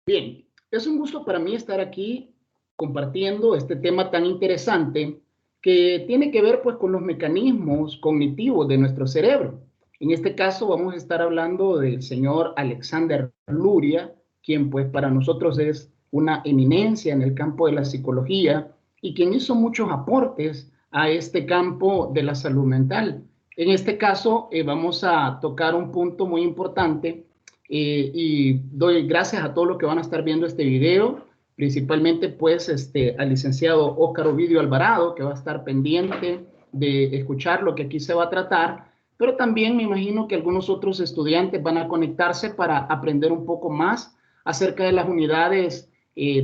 Bien, es un gusto para mí estar aquí compartiendo este tema tan interesante que tiene que ver pues con los mecanismos cognitivos de nuestro cerebro. En este caso vamos a estar hablando del señor Alexander Luria, quien pues para nosotros es una eminencia en el campo de la psicología y quien hizo muchos aportes a este campo de la salud mental. En este caso vamos a tocar un punto muy importante y doy gracias a todos los que van a estar viendo este video, principalmente pues al licenciado Óscar Ovidio Alvarado, que va a estar pendiente de escuchar lo que aquí se va a tratar, pero también me imagino que algunos otros estudiantes van a conectarse para aprender un poco más acerca de las unidades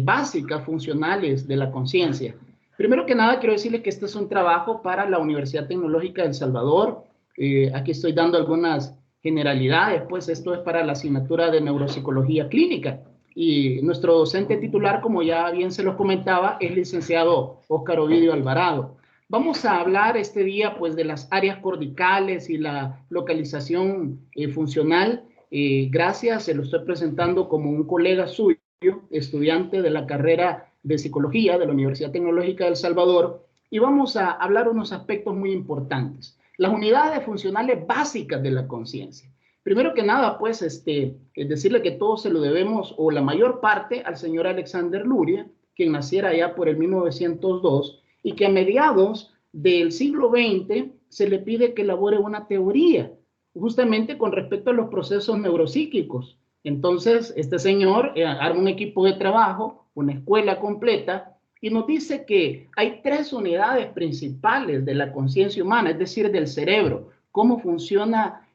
básicas, funcionales de la conciencia. Primero que nada, quiero decirles que este es un trabajo para la Universidad Tecnológica de El Salvador. Aquí estoy dando algunas generalidades, pues esto es para la asignatura de neuropsicología clínica. Y nuestro docente titular, como ya bien se los comentaba, es licenciado Óscar Ovidio Alvarado. Vamos a hablar este día pues de las áreas corticales y la localización funcional. Gracias, se lo estoy presentando como un colega suyo, estudiante de la carrera de psicología de la Universidad Tecnológica de El Salvador, y vamos a hablar unos aspectos muy importantes. Las unidades funcionales básicas de la conciencia. Primero que nada, pues, es decirle que todo se lo debemos, o la mayor parte, al señor Alexander Luria, quien naciera ya por el 1902, y que a mediados del siglo XX se le pide que elabore una teoría, justamente con respecto a los procesos neuropsíquicos. Entonces, este señor arma un equipo de trabajo, una escuela completa, y nos dice que hay tres unidades principales de la conciencia humana, es decir, del cerebro, cómo funciona,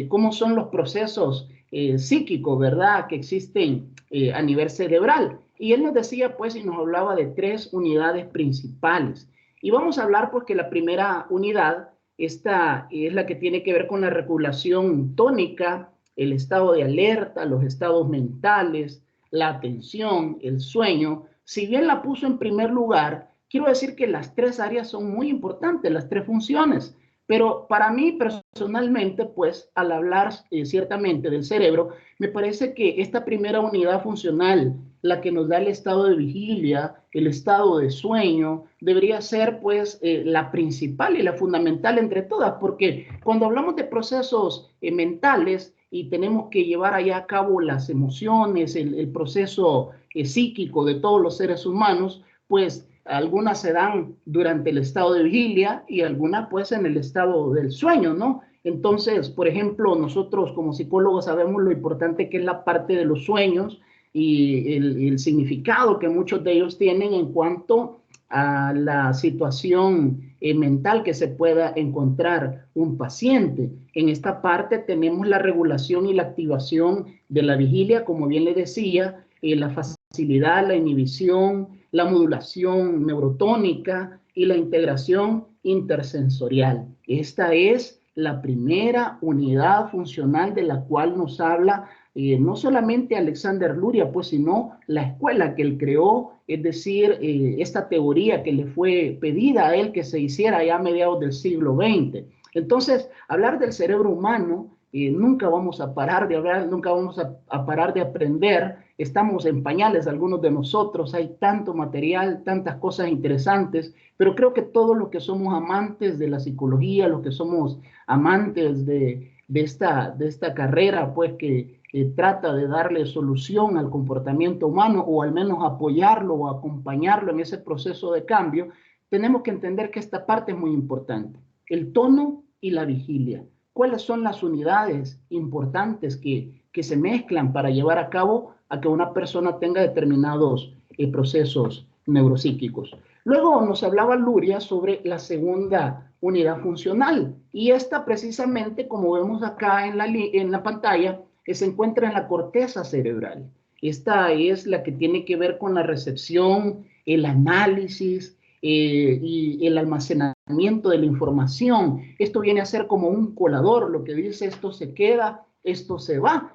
cómo son los procesos psíquicos, ¿verdad?, que existen a nivel cerebral. Y él nos decía, pues, y nos hablaba de tres unidades principales. Y vamos a hablar, pues, que la primera unidad, esta es la que tiene que ver con la regulación tónica, el estado de alerta, los estados mentales, la atención, el sueño. Si bien la puso en primer lugar, quiero decir que las tres áreas son muy importantes, las tres funciones. Pero para mí personalmente, pues al hablar ciertamente del cerebro, me parece que esta primera unidad funcional, la que nos da el estado de vigilia, el estado de sueño, debería ser pues la principal y la fundamental entre todas, porque cuando hablamos de procesos mentales y tenemos que llevar allá a cabo las emociones, el proceso psíquico de todos los seres humanos, pues algunas se dan durante el estado de vigilia y algunas pues en el estado del sueño, ¿no? Entonces, por ejemplo, nosotros como psicólogos sabemos lo importante que es la parte de los sueños y el significado que muchos de ellos tienen en cuanto a la situación mental que se pueda encontrar un paciente. En esta parte tenemos la regulación y la activación de la vigilia, como bien le decía, la facilidad, la inhibición, la modulación neurotónica y la integración intersensorial. Esta es la primera unidad funcional de la cual nos habla no solamente Alexander Luria, pues, sino la escuela que él creó, es decir, esta teoría que le fue pedida a él que se hiciera ya a mediados del siglo XX. Entonces, hablar del cerebro humano, nunca vamos a parar de hablar, nunca vamos a parar de aprender. Estamos en pañales algunos de nosotros, hay tanto material, tantas cosas interesantes, pero creo que todos los que somos amantes de la psicología, los que somos amantes de esta carrera, pues que trata de darle solución al comportamiento humano o al menos apoyarlo o acompañarlo en ese proceso de cambio, tenemos que entender que esta parte es muy importante. El tono y la vigilia. ¿Cuáles son las unidades importantes que se mezclan para llevar a cabo a que una persona tenga determinados procesos neuropsíquicos? Luego nos hablaba Luria sobre la segunda unidad funcional y esta precisamente, como vemos acá en la pantalla, se encuentra en la corteza cerebral. Esta es la que tiene que ver con la recepción, el análisis y el almacenamiento de la información. Esto viene a ser como un colador, lo que dice esto se queda, esto se va.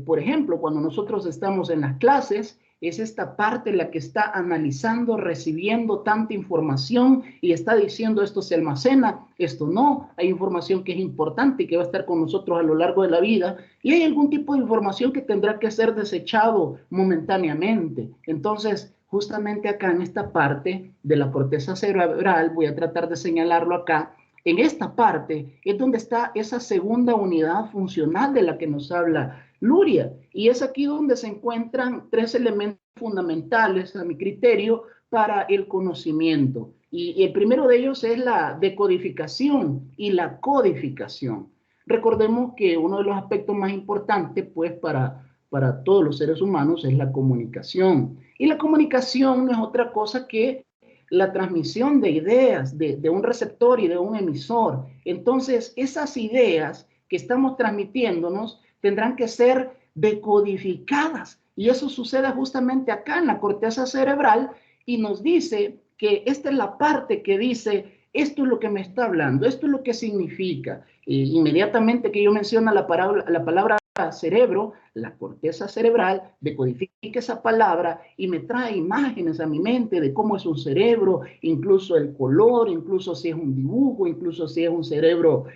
Por ejemplo, cuando nosotros estamos en las clases es esta parte la que está analizando, recibiendo tanta información y está diciendo esto se almacena, esto no. Hay información que es importante y que va a estar con nosotros a lo largo de la vida, y hay algún tipo de información que tendrá que ser desechado momentáneamente. Entonces, justamente acá en esta parte de la corteza cerebral, voy a tratar de señalarlo acá, en esta parte es donde está esa segunda unidad funcional de la que nos habla Luria, y es aquí donde se encuentran tres elementos fundamentales a mi criterio para el conocimiento. Y el primero de ellos es la decodificación y la codificación. Recordemos que uno de los aspectos más importantes, pues, para todos los seres humanos es la comunicación. Y la comunicación no es otra cosa que la transmisión de ideas de un receptor y de un emisor. Entonces, esas ideas que estamos transmitiéndonos tendrán que ser decodificadas. Y eso sucede justamente acá en la corteza cerebral y nos dice que esta es la parte que dice, esto es lo que me está hablando, esto es lo que significa. Inmediatamente que yo menciono la palabra cerebro, la corteza cerebral decodifica esa palabra y me trae imágenes a mi mente de cómo es un cerebro, incluso el color, incluso si es un dibujo, incluso si es un cerebro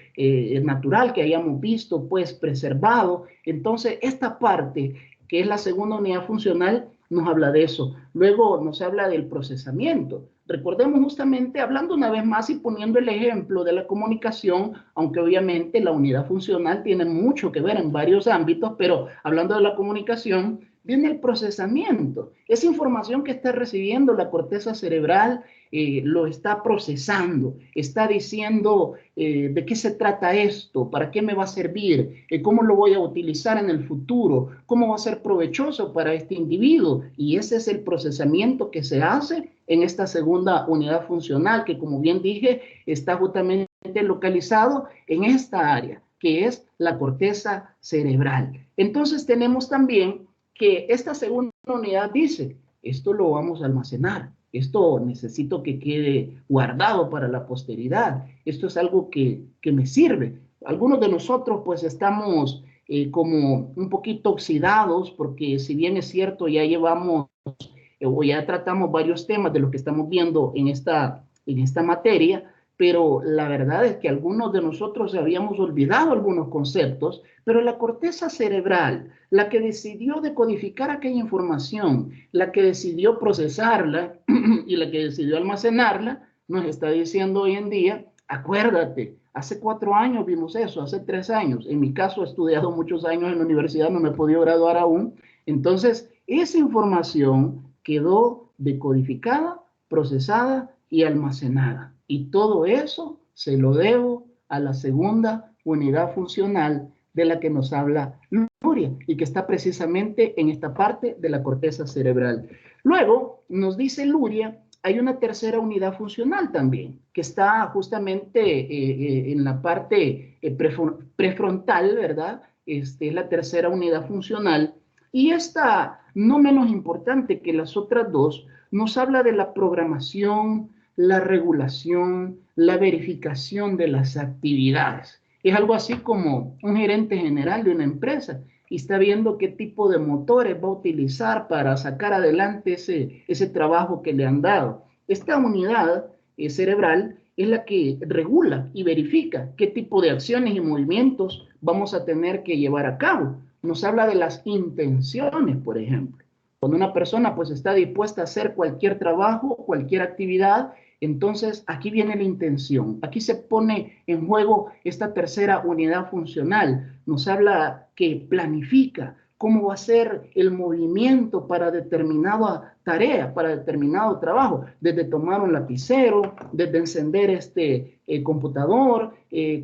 natural que hayamos visto, pues preservado. Entonces, esta parte, que es la segunda unidad funcional, nos habla de eso. Luego nos habla del procesamiento. Recordemos justamente, hablando una vez más y poniendo el ejemplo de la comunicación, aunque obviamente la unidad funcional tiene mucho que ver en varios ámbitos, pero hablando de la comunicación, viene el procesamiento. Esa información que está recibiendo la corteza cerebral lo está procesando, está diciendo de qué se trata esto, para qué me va a servir, cómo lo voy a utilizar en el futuro, cómo va a ser provechoso para este individuo. Y ese es el procesamiento que se hace en esta segunda unidad funcional, que como bien dije, está justamente localizado en esta área, que es la corteza cerebral. Entonces tenemos también que esta segunda unidad dice, esto lo vamos a almacenar, esto necesito que quede guardado para la posteridad, esto es algo que me sirve. Algunos de nosotros pues estamos como un poquito oxidados, porque si bien es cierto, ya llevamos o ya tratamos varios temas de los que estamos viendo en esta materia, pero la verdad es que algunos de nosotros habíamos olvidado algunos conceptos, pero la corteza cerebral, la que decidió decodificar aquella información, la que decidió procesarla y la que decidió almacenarla, nos está diciendo hoy en día, acuérdate, hace 4 años vimos eso, hace 3 años, en mi caso he estudiado muchos años en la universidad, no me he podido graduar aún, entonces esa información quedó decodificada, procesada y almacenada. Y todo eso se lo debo a la segunda unidad funcional de la que nos habla Luria y que está precisamente en esta parte de la corteza cerebral. Luego nos dice Luria, hay una tercera unidad funcional también, que está justamente en la parte prefrontal, ¿verdad? Es la tercera unidad funcional. Y esta, no menos importante que las otras dos, nos habla de la programación, la regulación, la verificación de las actividades. Es algo así como un gerente general de una empresa y está viendo qué tipo de motores va a utilizar para sacar adelante ese trabajo que le han dado. Esta unidad cerebral es la que regula y verifica qué tipo de acciones y movimientos vamos a tener que llevar a cabo. Nos habla de las intenciones, por ejemplo. Cuando una persona pues está dispuesta a hacer cualquier trabajo, cualquier actividad, entonces aquí viene la intención. Aquí se pone en juego esta tercera unidad funcional. Nos habla que planifica cómo va a ser el movimiento para determinada tarea, para determinado trabajo, desde tomar un lapicero, desde encender este computador,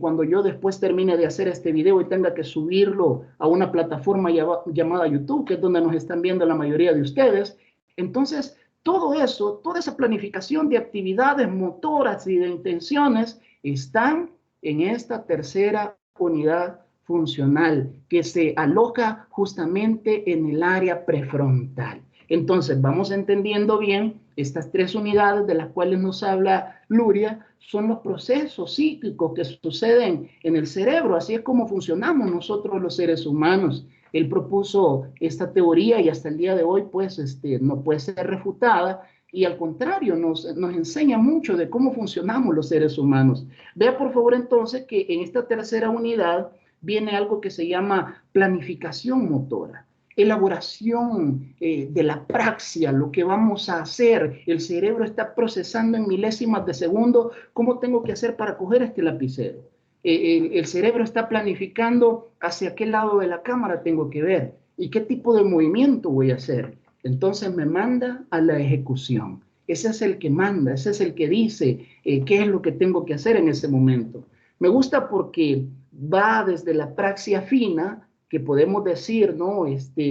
cuando yo después termine de hacer este video y tenga que subirlo a una plataforma llamada YouTube, que es donde nos están viendo la mayoría de ustedes. Entonces, todo eso, toda esa planificación de actividades motoras y de intenciones están en esta tercera unidad funcional que se aloja justamente en el área prefrontal. Entonces, vamos entendiendo bien, estas tres unidades de las cuales nos habla Luria son los procesos psíquicos que suceden en el cerebro. Así es como funcionamos nosotros los seres humanos. Él propuso esta teoría y hasta el día de hoy pues no puede ser refutada y al contrario nos enseña mucho de cómo funcionamos los seres humanos. Vea por favor entonces que en esta tercera unidad viene algo que se llama planificación motora, elaboración de la praxia, lo que vamos a hacer. El cerebro está procesando en milésimas de segundo cómo tengo que hacer para coger este lapicero. El cerebro está planificando hacia qué lado de la cámara tengo que ver y qué tipo de movimiento voy a hacer. Entonces me manda a la ejecución. Ese es el que manda, ese es el que dice qué es lo que tengo que hacer en ese momento. Me gusta porque va desde la praxia fina, que podemos decir, ¿no?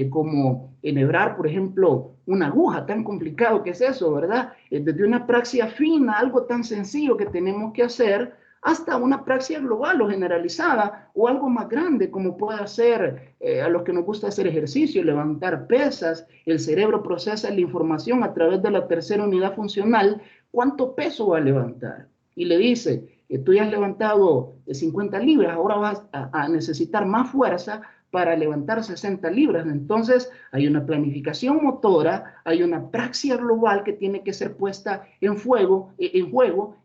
Como enhebrar, por ejemplo, una aguja, tan complicado que es eso, ¿verdad? Desde una praxia fina, algo tan sencillo que tenemos que hacer, hasta una praxia global o generalizada, o algo más grande, como puede ser a los que nos gusta hacer ejercicio, levantar pesas. El cerebro procesa la información a través de la tercera unidad funcional, cuánto peso va a levantar. Y le dice, tú ya has levantado 50 libras, ahora vas a necesitar más fuerza para levantar 60 libras. Entonces, hay una planificación motora, hay una praxia global que tiene que ser puesta en juego,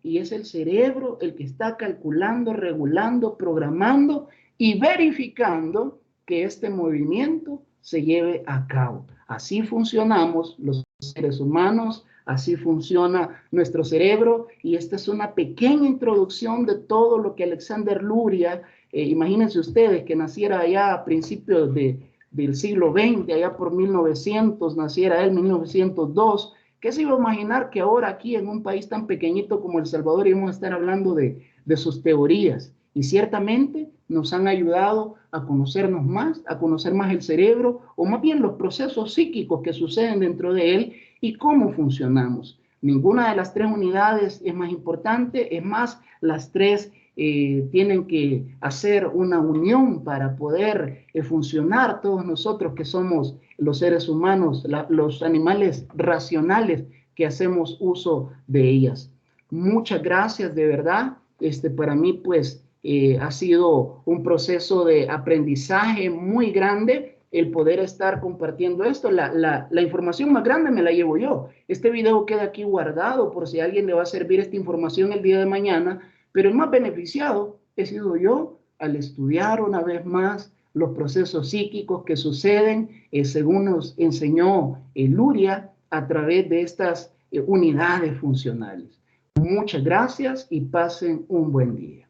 y es el cerebro el que está calculando, regulando, programando y verificando que este movimiento se lleve a cabo. Así funcionamos los seres humanos, así funciona nuestro cerebro, y esta es una pequeña introducción de todo lo que Alexander Luria, imagínense ustedes que naciera allá a principios del siglo XX, allá por 1900, naciera él en 1902, ¿qué se iba a imaginar que ahora aquí en un país tan pequeñito como El Salvador íbamos a estar hablando de sus teorías? Y ciertamente nos han ayudado a conocernos más, a conocer más el cerebro, o más bien los procesos psíquicos que suceden dentro de él y cómo funcionamos. Ninguna de las tres unidades es más importante, es más, las tres tienen que hacer una unión para poder funcionar todos nosotros que somos los seres humanos, los animales racionales que hacemos uso de ellas. Muchas gracias, de verdad. Para mí, pues, ha sido un proceso de aprendizaje muy grande el poder estar compartiendo esto. La información más grande me la llevo yo. Este video queda aquí guardado por si a alguien le va a servir esta información el día de mañana, pero el más beneficiado he sido yo al estudiar una vez más los procesos psíquicos que suceden según nos enseñó Luria a través de estas unidades funcionales. Muchas gracias y pasen un buen día.